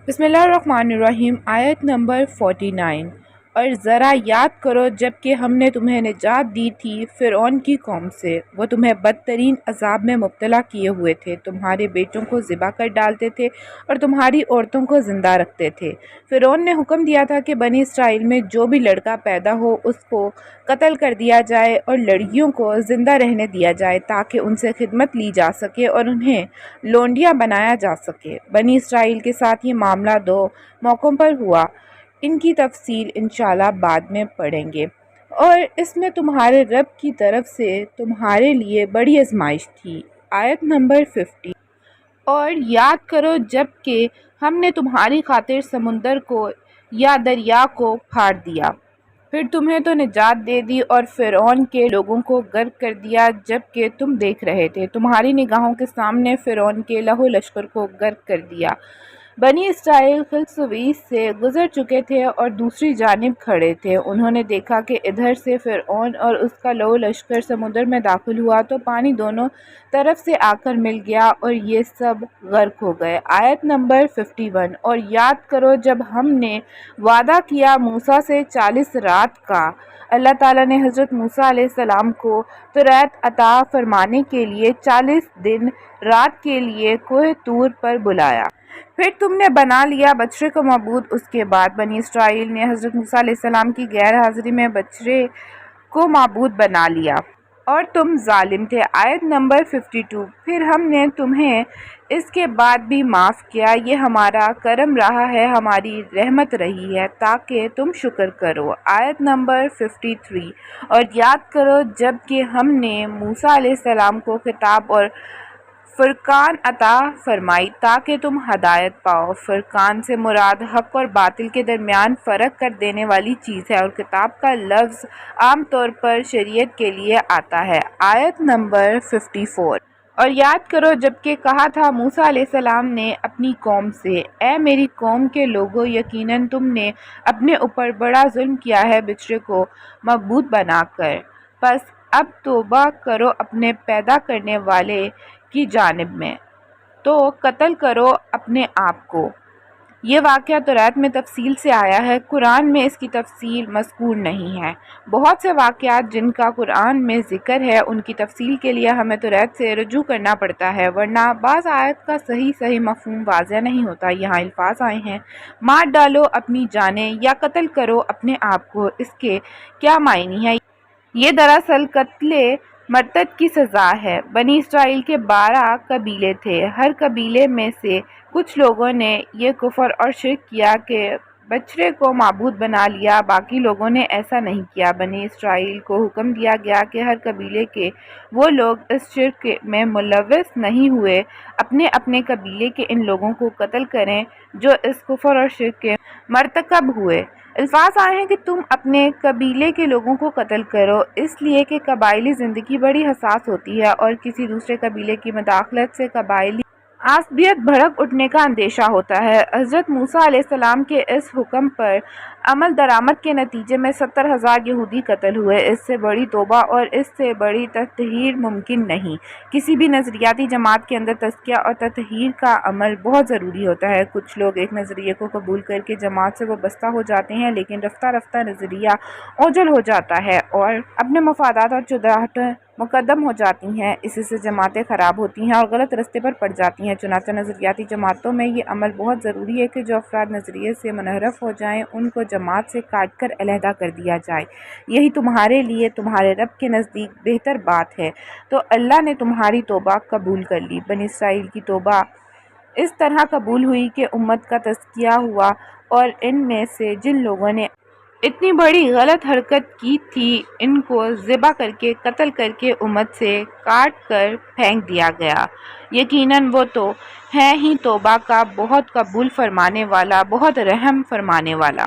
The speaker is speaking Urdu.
بسم اللہ الرحمن الرحیم۔ آیت نمبر 49۔ اور ذرا یاد کرو جب کہ ہم نے تمہیں نجات دی تھی فرعون کی قوم سے، وہ تمہیں بدترین عذاب میں مبتلا کیے ہوئے تھے، تمہارے بیٹوں کو ذبح کر ڈالتے تھے اور تمہاری عورتوں کو زندہ رکھتے تھے۔ فرعون نے حکم دیا تھا کہ بنی اسرائیل میں جو بھی لڑکا پیدا ہو اس کو قتل کر دیا جائے اور لڑکیوں کو زندہ رہنے دیا جائے تاکہ ان سے خدمت لی جا سکے اور انہیں لونڈیاں بنایا جا سکے۔ بنی اسرائیل کے ساتھ یہ معاملہ دو موقعوں پر ہوا، ان کی تفصیل انشاءاللہ بعد میں پڑھیں گے۔ اور اس میں تمہارے رب کی طرف سے تمہارے لیے بڑی آزمائش تھی۔ آیت نمبر 50۔ اور یاد کرو جب کہ ہم نے تمہاری خاطر سمندر کو یا دریا کو پھاڑ دیا، پھر تمہیں تو نجات دے دی اور فرعون کے لوگوں کو غرق کر دیا جب کہ تم دیکھ رہے تھے، تمہاری نگاہوں کے سامنے فرعون کے لہو لشکر کو غرق کر دیا۔ بنی اسرائیل خلصویس سے گزر چکے تھے اور دوسری جانب کھڑے تھے، انہوں نے دیکھا کہ ادھر سے فرعون اور اس کا لہو لشکر سمندر میں داخل ہوا تو پانی دونوں طرف سے آ کر مل گیا اور یہ سب غرق ہو گئے۔ آیت نمبر 51۔ اور یاد کرو جب ہم نے وعدہ کیا موسیٰ سے 40 رات کا، اللہ تعالیٰ نے حضرت موسیٰ علیہ السلام کو تورات عطا فرمانے کے لیے 40 دن رات کے لیے کوہ طور پر بلایا۔ پھر تم نے بنا لیا بچڑے کو معبود۔ اس کے بعد بنی اسرائیل نے حضرت موسیٰ علیہ السلام کی غیر حاضری میں بچڑے کو معبود بنا لیا اور تم ظالم تھے۔ آیت نمبر 52۔ پھر ہم نے تمہیں اس کے بعد بھی معاف کیا، یہ ہمارا کرم رہا ہے، ہماری رحمت رہی ہے تاکہ تم شکر کرو۔ آیت نمبر 53۔ اور یاد کرو جب کہ ہم نے موسیٰ علیہ السلام کو کتاب اور فرقان عطا فرمائی تاکہ تم ہدایت پاؤ۔ فرقان سے مراد حق اور باطل کے درمیان فرق کر دینے والی چیز ہے اور کتاب کا لفظ عام طور پر شریعت کے لیے آتا ہے۔ آیت نمبر 54۔ اور یاد کرو جب کہ کہا تھا موسیٰ علیہ السلام نے اپنی قوم سے، اے میری قوم کے لوگو، یقیناً تم نے اپنے اوپر بڑا ظلم کیا ہے بچڑے کو معبود بنا کر، پس اب توبہ کرو اپنے پیدا کرنے والے کی جانب میں، تو قتل کرو اپنے آپ کو۔ یہ واقعہ تورات میں تفصیل سے آیا ہے، قرآن میں اس کی تفصیل مذکور نہیں ہے۔ بہت سے واقعات جن کا قرآن میں ذکر ہے ان کی تفصیل کے لیے ہمیں تورات سے رجوع کرنا پڑتا ہے، ورنہ بعض آیت کا صحیح مفہوم واضح نہیں ہوتا۔ یہاں الفاظ آئے ہیں مار ڈالو اپنی جانیں یا قتل کرو اپنے آپ کو، اس کے کیا معنی ہے؟ یہ دراصل قتل مرتد کی سزا ہے۔ بنی اسرائیل کے 12 قبیلے تھے، ہر قبیلے میں سے کچھ لوگوں نے یہ کفر اور شرک کیا کہ بچڑے کو معبود بنا لیا، باقی لوگوں نے ایسا نہیں کیا۔ بنی اسرائیل کو حکم دیا گیا کہ ہر قبیلے کے وہ لوگ اس شرک میں ملوث نہیں ہوئے اپنے اپنے قبیلے کے ان لوگوں کو قتل کریں جو اس کفر اور شرک کے مرتکب ہوئے۔ الفاظ آئے ہیں کہ تم اپنے قبیلے کے لوگوں کو قتل کرو، اس لیے کہ قبائلی زندگی بڑی حساس ہوتی ہے اور کسی دوسرے قبیلے کی مداخلت سے قبائلی عصبیت بھڑک اٹھنے کا اندیشہ ہوتا ہے۔ حضرت موسیٰ علیہ السلام کے اس حکم پر عمل درآمد کے نتیجے میں 70,000 یہودی قتل ہوئے۔ اس سے بڑی توبہ اور اس سے بڑی تطہیر ممکن نہیں۔ کسی بھی نظریاتی جماعت کے اندر تزکیہ اور تطہیر کا عمل بہت ضروری ہوتا ہے۔ کچھ لوگ ایک نظریے کو قبول کر کے جماعت سے وابستہ ہو جاتے ہیں، لیکن رفتہ رفتہ نظریہ اوجھل ہو جاتا ہے اور اپنے مفادات اور چودراہٹیں مقدم ہو جاتی ہیں، اسی سے جماعتیں خراب ہوتی ہیں اور غلط رستے پر پڑ جاتی ہیں۔ چنانچہ نظریاتی جماعتوں میں یہ عمل بہت ضروری ہے کہ جو افراد نظریے سے منحرف ہو جائیں ان کو جماعت سے کاٹ کر علیحدہ کر دیا جائے۔ یہی تمہارے لیے تمہارے رب کے نزدیک بہتر بات ہے۔ تو اللہ نے تمہاری توبہ قبول کر لی۔ بنی اسرائیل کی توبہ اس طرح قبول ہوئی کہ امت کا تزکیہ ہوا اور ان میں سے جن لوگوں نے اتنی بڑی غلط حرکت کی تھی ان کو ذبح کر کے قتل کر کے امت سے کاٹ کر پھینک دیا گیا۔ یقیناً وہ تو ہے ہی توبہ کا بہت قبول فرمانے والا، بہت رحم فرمانے والا۔